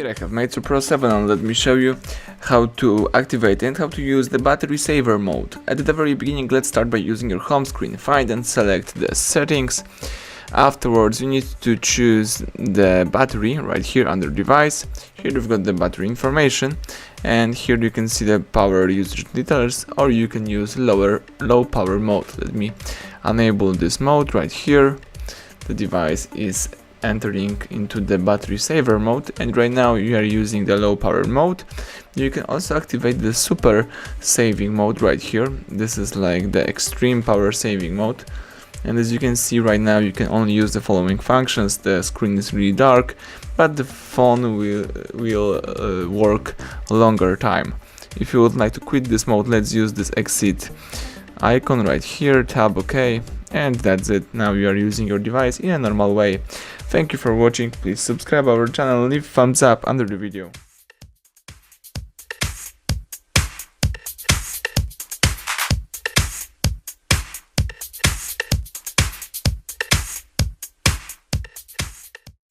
Here I have MEIZU Pro 7 and let me show you how to activate and how to use the battery saver mode. At the very beginning, let's start by using your home screen. Find and select the settings. Afterwards, you need to choose the battery right here under device. Here you've got the battery information, and here you can see the power usage details, or you can use low power mode. Let me enable this mode right here. The device is entering into the battery saver mode, and right now you are using the low power mode. You can also activate the super saving mode right here. This is like the extreme power saving mode, and as you can see right now you can only use the following functions. The screen is really dark, but the phone will work a longer time. If you would like to quit this mode, let's use this exit icon right here, tab OK, and that's it. Now you are using your device in a normal way. Thank you for watching. Please subscribe our channel, leave thumbs up under the video.